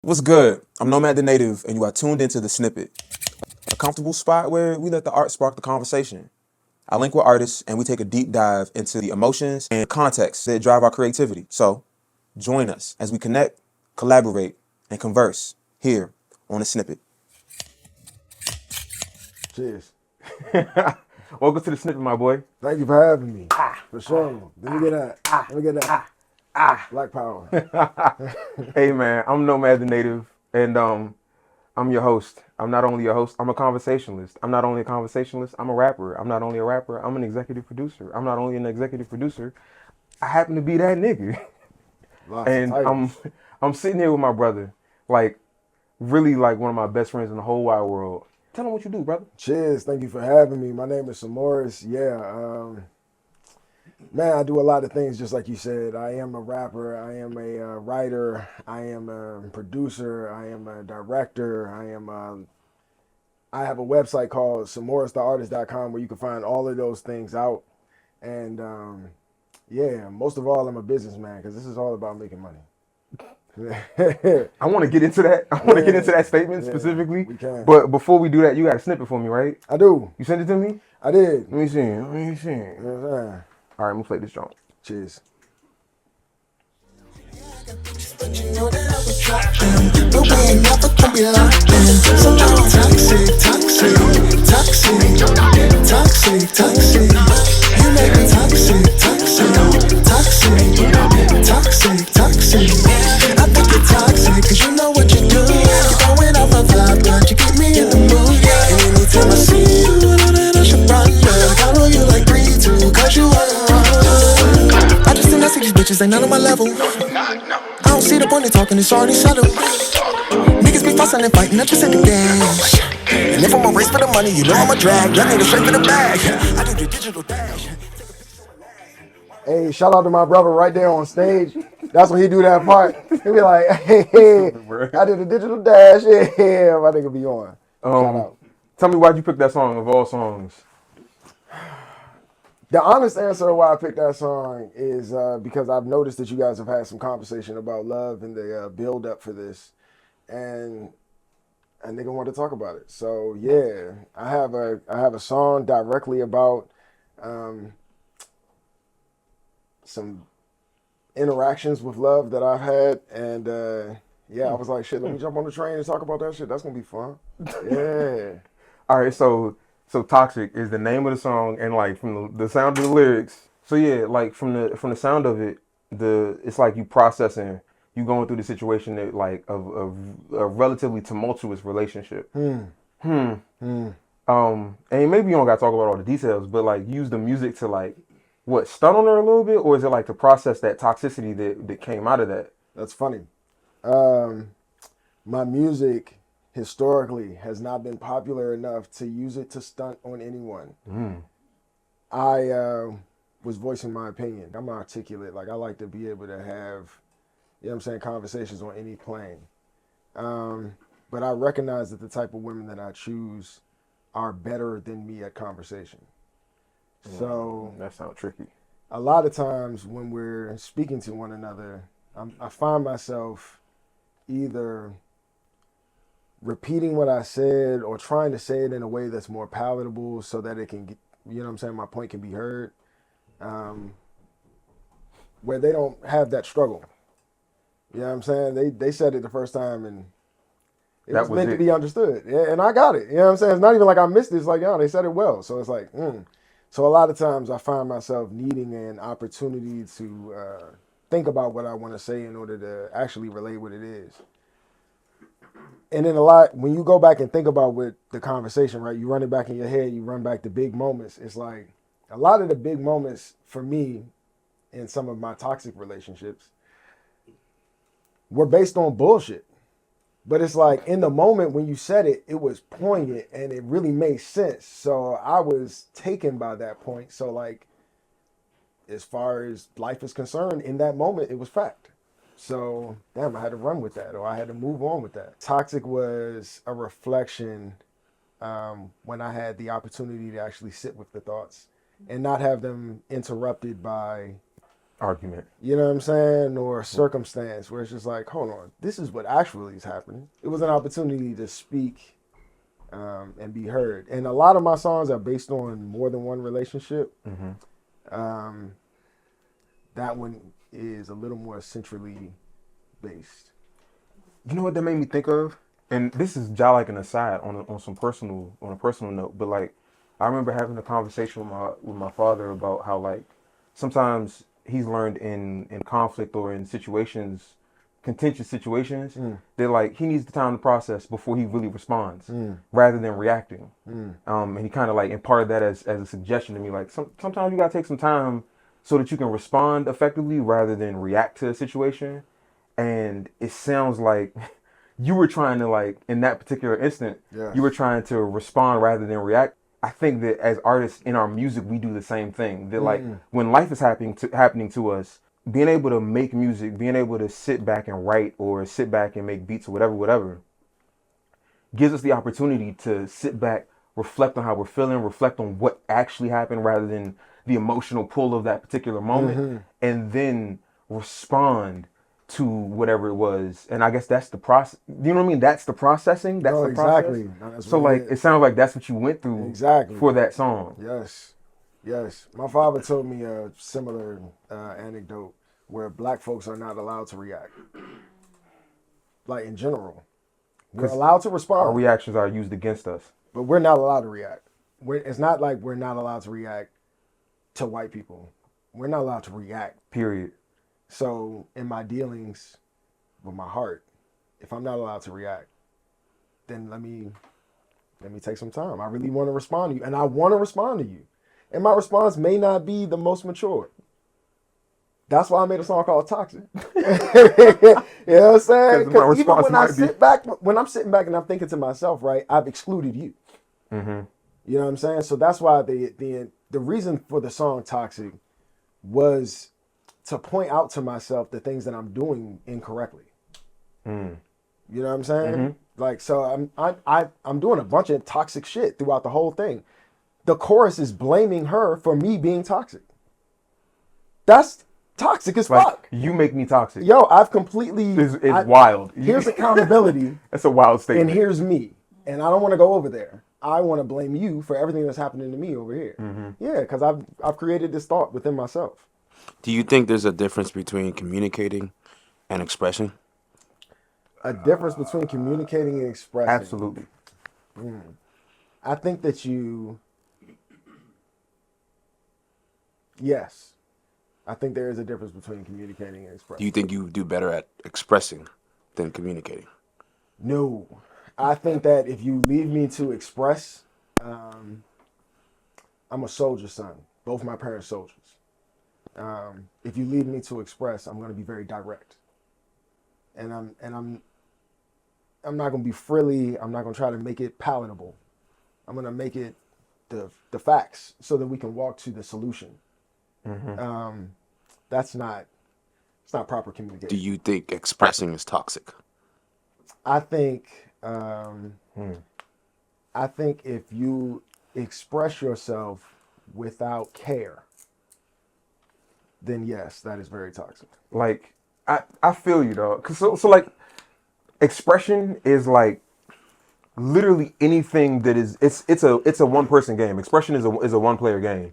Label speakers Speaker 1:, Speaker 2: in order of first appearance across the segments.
Speaker 1: What's good? I'm Nomad the Native, and you are tuned into the Snippet, a comfortable spot where we let the art spark the conversation. I link with artists, and we take a deep dive into the emotions and context that drive our creativity. So, join us as we connect, collaborate, and converse here on the Snippet.
Speaker 2: Cheers.
Speaker 3: Welcome to the Snippet, my boy.
Speaker 2: Thank you for having me. For sure. Let me get that. Let me get that. Black power.
Speaker 3: Hey, man, I'm Nomad the Native, and I'm your host. I'm not only a host, I'm a conversationalist. I'm not only a conversationalist, I'm a rapper. I'm not only a rapper, I'm an executive producer. I'm not only an executive producer, I happen to be that nigga. And I'm sitting here with my brother, really one of my best friends in the whole wide world. Tell him what you do, brother.
Speaker 2: Cheers. Thank you for having me. My name is Samoris. Man, I do a lot of things just like you said. I am a rapper. I am a writer. I am a producer. I am a director. I have a website called samoristheartist.com where you can find all of those things out. And most of all, I'm a businessman because this is all about making money.
Speaker 3: I want to get into that. I want to get into that statement specifically.
Speaker 2: We can.
Speaker 3: But before we do that, you got a snippet for me, right?
Speaker 2: I do.
Speaker 3: You sent it to me?
Speaker 2: I did.
Speaker 3: Let me see.
Speaker 2: You know what I'm saying?
Speaker 3: All right, I'm going to play this joint.
Speaker 2: Cheers.
Speaker 4: But you know that I would drop them. But we ain't never gonna be locked in. So I'm toxic. You make me toxic. I think you're toxic, cause you know what you do. You're going off my vibe, but you keep me in the mood. And anytime I see you, I know that I should run. Follow you like 3-2, cause you are. I just think I see these bitches, ain't none of my level. I don't see the point in talking, it's already settled. Niggas be fussing and fighting, I just hit the game. And if I'm a race for the money, you know I'm a drag. Y'all need a straight for the bag. I do the digital dash.
Speaker 2: Hey, shout out to my brother right there on stage. That's when he do that part. He be like, hey, I did a digital dash. Yeah, my nigga be on. Shout out.
Speaker 3: Tell me why'd you pick that song of all songs?
Speaker 2: The honest answer why I picked that song is because I've noticed that you guys have had some conversation about love and the build up for this. And a nigga wanted to talk about it. So yeah, I have a song directly about some interactions with love that I've had, and I was like, shit, let me jump on the train and talk about that shit. That's gonna be fun. Yeah.
Speaker 3: All right, so Toxic is the name of the song, and like from the sound of the lyrics. So yeah, like from the sound of it, it's like you processing, you going through the situation that like of a relatively tumultuous relationship. And maybe you don't gotta talk about all the details, but like use the music to like stun on her a little bit, or is it like to process that toxicity that came out of that?
Speaker 2: That's funny. My music historically has not been popular enough to use it to stunt on anyone. I was voicing my opinion. I'm articulate. Like I like to be able to have, you know what I'm saying, conversations on any plane. But I recognize that the type of women that I choose are better than me at conversation. So
Speaker 3: that sounds tricky.
Speaker 2: A lot of times when we're speaking to one another, I find myself either repeating what I said or trying to say it in a way that's more palatable so that it can get, you know what I'm saying, my point can be heard, where they don't have that struggle. You know what I'm saying? They said it the first time and it was meant to be understood. Yeah, and I got it. You know what I'm saying? It's not even like I missed it. It's like, they said it well. So it's like, So a lot of times I find myself needing an opportunity to think about what I want to say in order to actually relay what it is. And then when you go back and think about what the conversation, right, you run it back in your head, you run back to big moments. It's like a lot of the big moments for me in some of my toxic relationships were based on bullshit. But it's like in the moment when you said it, it was poignant and it really made sense. So I was taken by that point. So like, as far as life is concerned, in that moment, it was fact. So damn, I had to run with that, or I had to move on with that. Toxic was a reflection when I had the opportunity to actually sit with the thoughts and not have them interrupted by
Speaker 3: argument.
Speaker 2: You know what I'm saying? Or circumstance where it's just like, hold on, this is what actually is happening. It was an opportunity to speak and be heard. And a lot of my songs are based on more than one relationship. That one is a little more centrally based.
Speaker 3: You know what that made me think of? And this is just like an aside on a personal note, but like I remember having a conversation with my father about how like sometimes he's learned in conflict or in situations, contentious situations, that like he needs the time to process before he really responds, rather than reacting. And he kind of like imparted that as a suggestion to me, like sometimes you gotta take some time so that you can respond effectively rather than react to a situation. And it sounds like you were trying to, like, in that particular instant, you were trying to respond rather than react. I think that as artists in our music, we do the same thing. That like when life is happening to us, being able to make music, being able to sit back and write or sit back and make beats or whatever, gives us the opportunity to sit back, reflect on how we're feeling, reflect on what actually happened rather than the emotional pull of that particular moment, and then respond to whatever it was. And I guess that's the process. You know what I mean? That's the processing. That's the process. No, so like it sounds like that's what you went through for that song.
Speaker 2: Yes. My father told me a similar anecdote where black folks are not allowed to react. Like in general, we're allowed to respond.
Speaker 3: Our reactions are used against us,
Speaker 2: but we're not allowed to react. It's not like we're not allowed to react to white people. We're not allowed to react.
Speaker 3: Period.
Speaker 2: So in my dealings with my heart, if I'm not allowed to react, then let me take some time. I really want to respond to you, and I want to respond to you. And my response may not be the most mature. That's why I made a song called Toxic. You know what I'm saying? Because even when I'm sitting back and I'm thinking to myself, right, I've excluded you. You know what I'm saying? So that's why the reason for the song Toxic was to point out to myself the things that I'm doing incorrectly. You know what I'm saying? Like, so I'm doing a bunch of toxic shit throughout the whole thing. The chorus is blaming her for me being toxic. That's toxic as fuck.
Speaker 3: You make me toxic.
Speaker 2: Yo, I've completely...
Speaker 3: It's wild.
Speaker 2: Here's accountability.
Speaker 3: That's a wild statement.
Speaker 2: And here's me. And I don't want to go over there. I want to blame you for everything that's happening to me over here. Yeah, because I've created this thought within myself.
Speaker 5: Do you think there's a difference between communicating and expressing?
Speaker 2: A difference between communicating and expressing?
Speaker 3: Absolutely.
Speaker 2: I think that yes. I think there is a difference between communicating and expressing.
Speaker 5: Do you think you do better at expressing than communicating?
Speaker 2: No. I think that if you leave me to express, I'm a soldier's son. Both my parents soldiers. If you leave me to express, I'm going to be very direct. And I'm not going to be frilly. I'm not going to try to make it palatable. I'm going to make it the facts so that we can walk to the solution. It's not proper communication.
Speaker 5: Do you think expressing is toxic?
Speaker 2: I think if you express yourself without care, then yes, that is very toxic.
Speaker 3: Like, I feel you, though. So like, expression is like literally anything that is, it's a one-person game. Expression is a one-player game.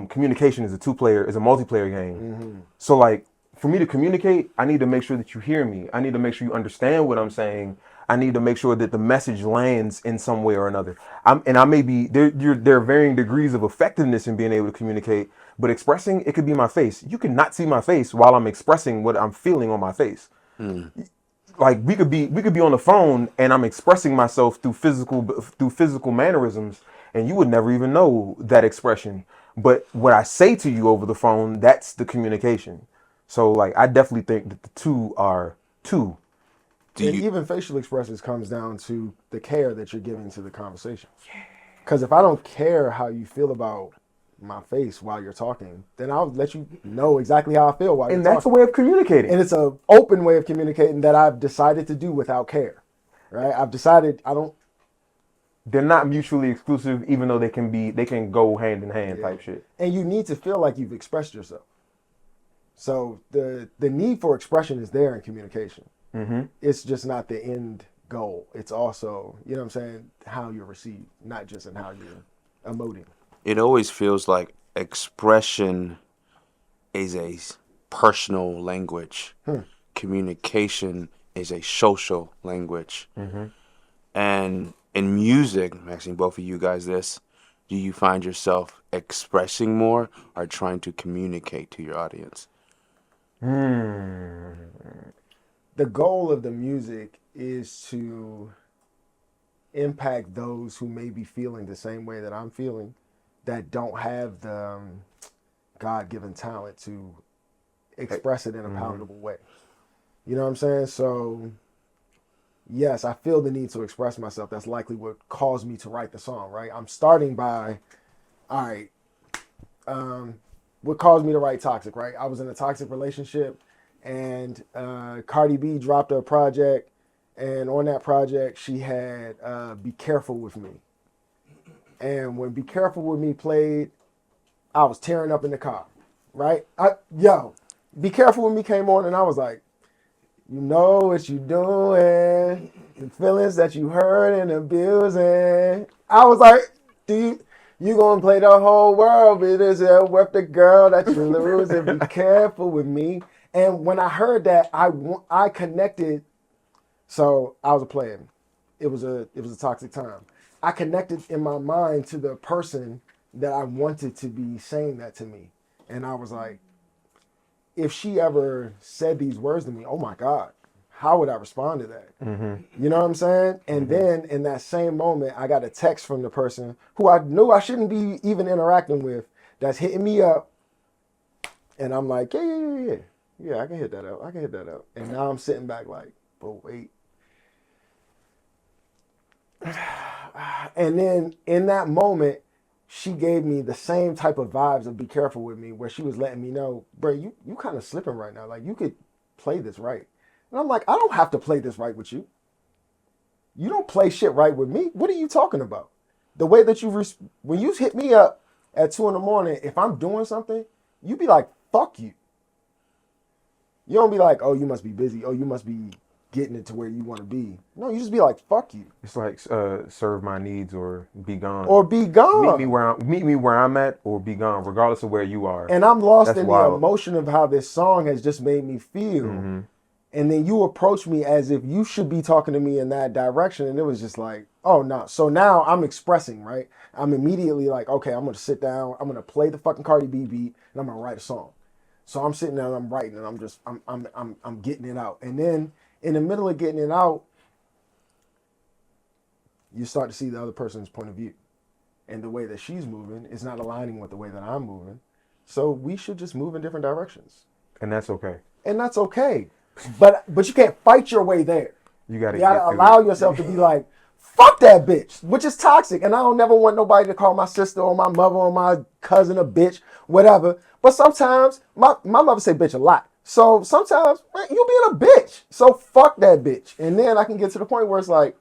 Speaker 3: Communication is a multiplayer game. So like, for me to communicate, I need to make sure that you hear me. I need to make sure you understand what I'm saying. I need to make sure that the message lands in some way or another. There are varying degrees of effectiveness in being able to communicate, but expressing, it could be my face. You can not see my face while I'm expressing what I'm feeling on my face. Like we could be on the phone and I'm expressing myself through physical mannerisms, and you would never even know that expression. But what I say to you over the phone, that's the communication. So like, I definitely think that the two are two.
Speaker 2: Even facial expressions comes down to the care that you're giving to the conversation. Because if I don't care how you feel about my face while you're talking, then I'll let you know exactly how I feel while you're talking.
Speaker 3: And that's a way of communicating.
Speaker 2: And it's an open way of communicating that I've decided to do without care. Right? I've decided
Speaker 3: they're not mutually exclusive, even though they can go hand in hand type shit.
Speaker 2: And you need to feel like you've expressed yourself. So the need for expression is there in communication.
Speaker 3: Mm-hmm.
Speaker 2: It's just not the end goal. It's also, you know what I'm saying, how you're received, not just in how you're emoting.
Speaker 5: It always feels like expression is a personal language. Communication is a social language. And in music, I'm asking both of you guys this, do you find yourself expressing more or trying to communicate to your audience?
Speaker 2: The goal of the music is to impact those who may be feeling the same way that I'm feeling, that don't have the God-given talent to express it in a palatable way. You know what I'm saying? So, yes, I feel the need to express myself. That's likely what caused me to write the song, right? I'm starting by, all right, what caused me to write Toxic, right? I was in a toxic relationship, and Cardi B dropped a project, and on that project, she had Be Careful With Me. And when Be Careful With Me played, I was tearing up in the car, right? Be Careful With Me came on, and I was like, you know what you doing, the feelings that you hurt and abusing. I was like, you gonna play the whole world, but is it worth the girl that you lose? And be careful with me. And when I heard that, I connected. So I was a player. It was a toxic time. I connected in my mind to the person that I wanted to be saying that to me, and I was like, if she ever said these words to me, oh my God, how would I respond to that? You know what I'm saying? And then in that same moment, I got a text from the person who I knew I shouldn't be even interacting with, that's hitting me up. And I'm like, yeah, I can hit that up. And now I'm sitting back like, but wait. And then in that moment, she gave me the same type of vibes of Be Careful With Me, where she was letting me know, bro, you kind of slipping right now. Like, you could play this right. And I'm like, I don't have to play this right with you. You don't play shit right with me. What are you talking about? The way that when you hit me up at 2 a.m, if I'm doing something, you be like, fuck you. You don't be like, oh, you must be busy. Oh, you must be getting it to where you want to be. No, you just be like, fuck you.
Speaker 3: It's like serve my needs or be gone.
Speaker 2: Or be gone.
Speaker 3: Meet me where I'm at or be gone, regardless of where you are.
Speaker 2: And I'm lost
Speaker 3: That's
Speaker 2: in
Speaker 3: wild.
Speaker 2: the emotion of how this song has just made me feel. And then you approach me as if you should be talking to me in that direction. And it was just like, oh, no. So now I'm expressing, right? I'm immediately like, okay, I'm going to sit down. I'm going to play the fucking Cardi B beat and I'm going to write a song. So I'm sitting there and I'm writing and I'm getting it out. And then in the middle of getting it out, you start to see the other person's point of view. And the way that she's moving is not aligning with the way that I'm moving. So we should just move in different directions.
Speaker 3: And that's okay.
Speaker 2: And that's okay. But you can't fight your way there.
Speaker 3: You gotta
Speaker 2: allow yourself to be like, fuck that bitch, which is toxic. And I don't never want nobody to call my sister or my mother or my cousin a bitch, whatever. But sometimes, my mother say bitch a lot. So sometimes, man, you being a bitch. So fuck that bitch. And then I can get to the point where it's like,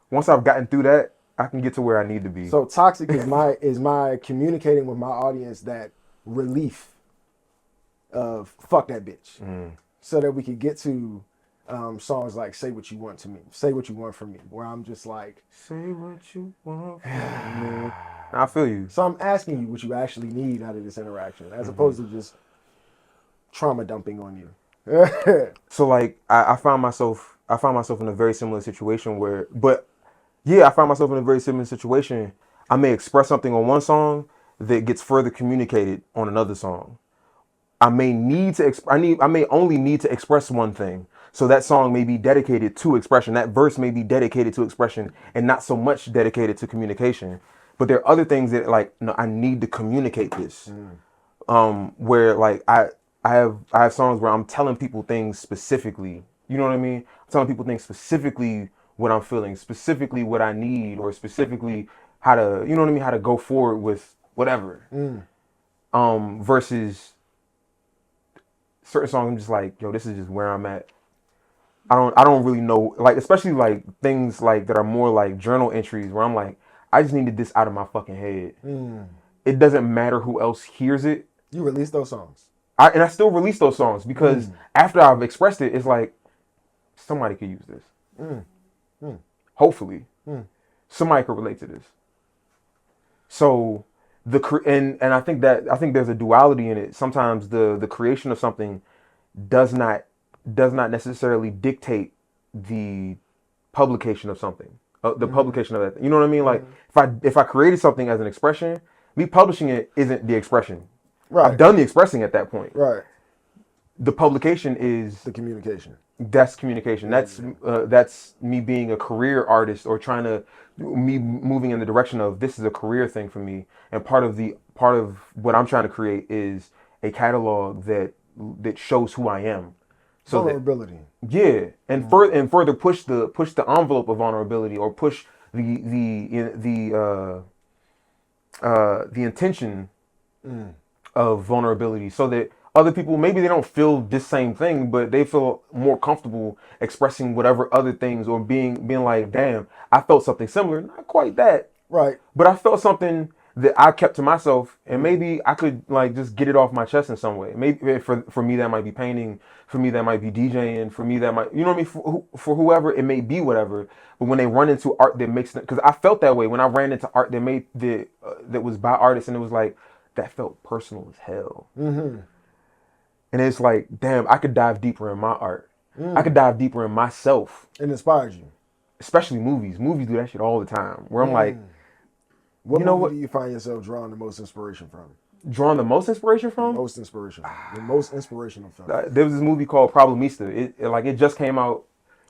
Speaker 3: once I've gotten through that, I can get to where I need to be.
Speaker 2: So toxic is my communicating with my audience that relief of fuck that bitch. So that we could get to songs like Say What You Want to Me, Say What You Want From Me, where I'm just like,
Speaker 3: say what you want from me. I feel you.
Speaker 2: So I'm asking you what you actually need out of this interaction, as opposed to just trauma dumping on you.
Speaker 3: So like I found myself in a very similar situation I find myself in a very similar situation. I may express something on one song that gets further communicated on another song. I may only need to express one thing. So that song may be dedicated to expression. That verse may be dedicated to expression and not so much dedicated to communication. But there are other things that like, no, I need to communicate this. Where like I have songs where I'm telling people things specifically. You know what I mean? I'm telling people things specifically what I'm feeling, specifically what I need, or specifically how to, you know what I mean, how to go forward with whatever. Versus certain songs, I'm just like, yo, this is just where I'm at. I don't really know, like, especially like things like that are more like journal entries where I'm like, I just needed this out of my fucking head. It doesn't matter who else hears it.
Speaker 2: You release those songs.
Speaker 3: I still release those songs because after I've expressed it, it's like somebody could use this. Hopefully, somebody could relate to this. So and I think there's a duality in it. Sometimes the creation of something does not necessarily dictate the publication of something. The publication of that. You know what I mean? Like if I created something as an expression, me publishing it isn't the expression.
Speaker 2: Right.
Speaker 3: I've done the expressing at that point.
Speaker 2: Right.
Speaker 3: The publication is
Speaker 2: The communication.
Speaker 3: That's communication. That's me being a career artist or me moving in the direction of this is a career thing for me. And part of what I'm trying to create is a catalog that shows who I am. So
Speaker 2: vulnerability.
Speaker 3: And further push the envelope of vulnerability or push the intention of vulnerability so that other people, maybe they don't feel this same thing, but they feel more comfortable expressing whatever other things or being like, damn, I felt something similar. Not quite that.
Speaker 2: Right.
Speaker 3: But I felt something that I kept to myself, and maybe I could like just get it off my chest in some way. Maybe for me that might be painting, for me that might be DJing, for me that might, you know what I mean, for whoever it may be, whatever. But when they run into art that makes them, because I felt that way when I ran into art that was by artists, and it was like that felt personal as hell. And it's like, damn, I could dive deeper in my art. I could dive deeper in myself.
Speaker 2: It inspires you.
Speaker 3: Especially movies. Movies do that shit all the time. Where I'm like,
Speaker 2: what movie do you find yourself drawing the most inspiration from?
Speaker 3: Drawing the most inspiration from?
Speaker 2: Most inspiration. The most inspirational film.
Speaker 3: There was this movie called Problemista. It just came out.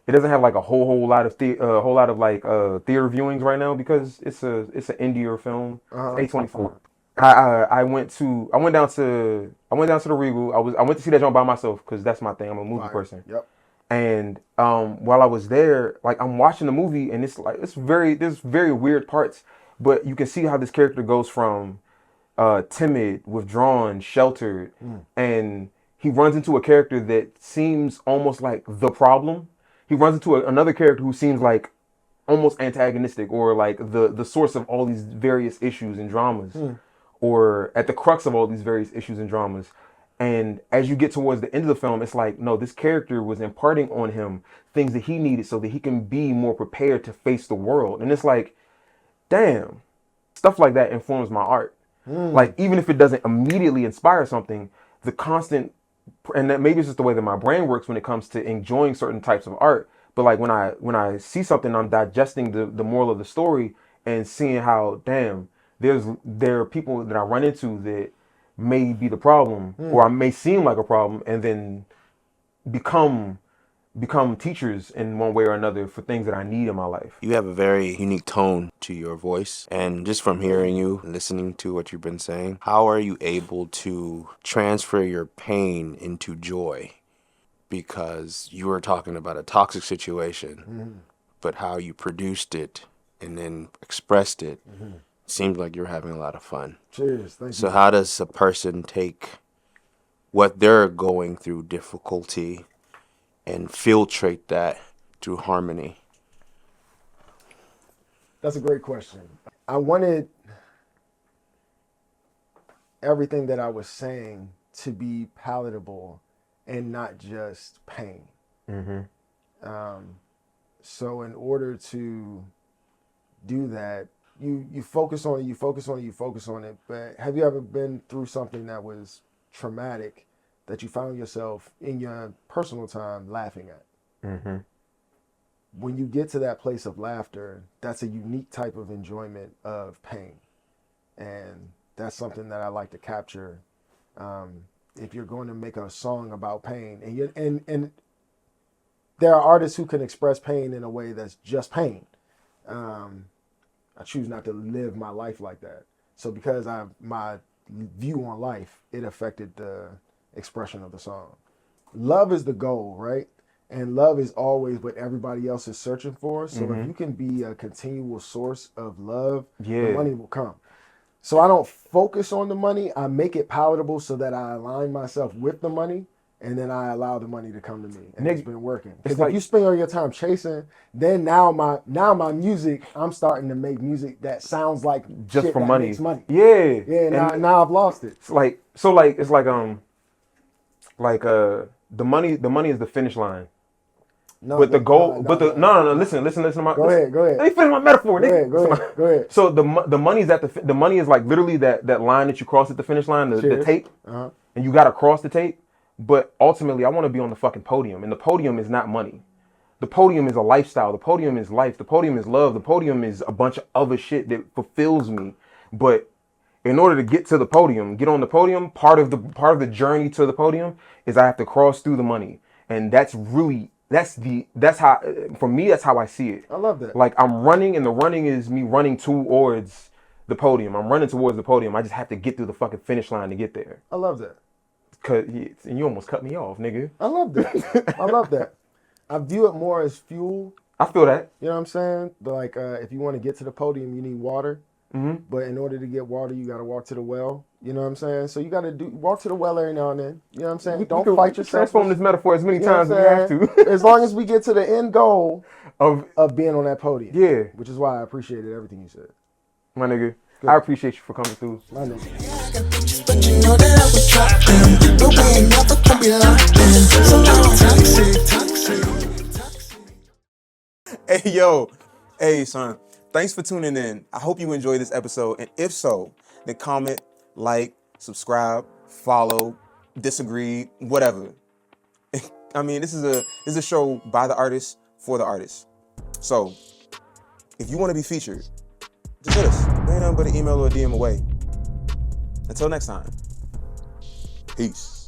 Speaker 3: It doesn't have like a whole lot of theater viewings right now because it's an indie film. A24. I went down to the Regal. I went to see that joint by myself because that's my thing. I'm a movie person.
Speaker 2: Yep.
Speaker 3: And while I was there, like I'm watching the movie, and there's very weird parts, but you can see how this character goes from timid, withdrawn, sheltered, and he runs into a character that seems almost like the problem. He runs into another character who seems like almost antagonistic or like the source of all these various issues and dramas. Or at the crux of all these various issues and dramas. And as you get towards the end of the film, it's like, no, this character was imparting on him things that he needed so that he can be more prepared to face the world. And it's like, damn, stuff like that informs my art. Like, even if it doesn't immediately inspire something, the constant, and that maybe it's just the way that my brain works when it comes to enjoying certain types of art. But like when I see something, I'm digesting the moral of the story and seeing how, damn, there are people that I run into that may be the problem or I may seem like a problem and then become teachers in one way or another for things that I need in my life.
Speaker 5: You have a very unique tone to your voice, and just from hearing you, listening to what you've been saying, how are you able to transfer your pain into joy? Because you were talking about a toxic situation, but how you produced it and then expressed it seems like you're having a lot of fun.
Speaker 2: Cheers. Thank you.
Speaker 5: So how does a person take what they're going through, difficulty, and filtrate that through harmony?
Speaker 2: That's a great question. I wanted everything that I was saying to be palatable and not just pain. So in order to do that, you focus on it. But have you ever been through something that was traumatic that you found yourself in your personal time laughing at? When you get to that place of laughter, that's a unique type of enjoyment of pain. And that's something that I like to capture. If you're going to make a song about pain, and there are artists who can express pain in a way that's just pain. I choose not to live my life like that. So because my view on life, it affected the expression of the song. Love is the goal, right? And love is always what everybody else is searching for. So if you can be a continual source of love, the money will come. So I don't focus on the money. I make it palatable so that I align myself with the money, and then I allow the money to come to me. And it's been working. Because if you spend all your time chasing, then now my music, I'm starting to make music that sounds like
Speaker 3: just
Speaker 2: shit
Speaker 3: for
Speaker 2: that
Speaker 3: money.
Speaker 2: makes money.
Speaker 3: Yeah.
Speaker 2: Now I've lost it.
Speaker 3: It's like Like the money is the finish line.
Speaker 2: No,
Speaker 3: But the goal,
Speaker 2: no.
Speaker 3: Listen to my.
Speaker 2: Go ahead.
Speaker 3: Let me finish my metaphor.
Speaker 2: Go
Speaker 3: nigga.
Speaker 2: ahead.
Speaker 3: So the money is the money is like literally that line that you cross at the finish line, the tape, and you got to cross the tape. But ultimately, I want to be on the fucking podium, and the podium is not money. The podium is a lifestyle. The podium is life. The podium is love. The podium is a bunch of other shit that fulfills me. But in order to get to the podium, get on the podium, part of the journey to the podium is I have to cross through the money, and that's how for me that's how I see it.
Speaker 2: I love that.
Speaker 3: Like I'm running, and the running is me running towards the podium. I'm running towards the podium. I just have to get through the fucking finish line to get there.
Speaker 2: I love that.
Speaker 3: And you almost cut me off, nigga.
Speaker 2: I love that. I love that. I view it more as fuel.
Speaker 3: I feel that.
Speaker 2: You know what I'm saying? Like if you want to get to the podium, you need water. Mm-hmm. But in order to get water, you got to walk to the well. You know what I'm saying? So you got to walk to the well every now and then. You know what I'm saying? Don't fight yourself.
Speaker 3: Transform this metaphor as many times as we have to.
Speaker 2: As long as we get to the end goal
Speaker 3: of
Speaker 2: being on that podium.
Speaker 3: Yeah.
Speaker 2: Which is why I appreciated everything you said.
Speaker 3: My nigga. Good. I appreciate you for coming through.
Speaker 2: My nigga.
Speaker 4: But you know that I would drop them. But we ain't never gonna be locked in. So toxic.
Speaker 1: Hey, yo. Hey, son. Thanks for tuning in. I hope you enjoyed this episode. And if so, then comment, like, subscribe, follow, disagree, whatever. I mean, this is a show by the artist for the artist. So if you want to be featured, just hit us. There ain't nothing but an email or a DM away. Until next time. Peace.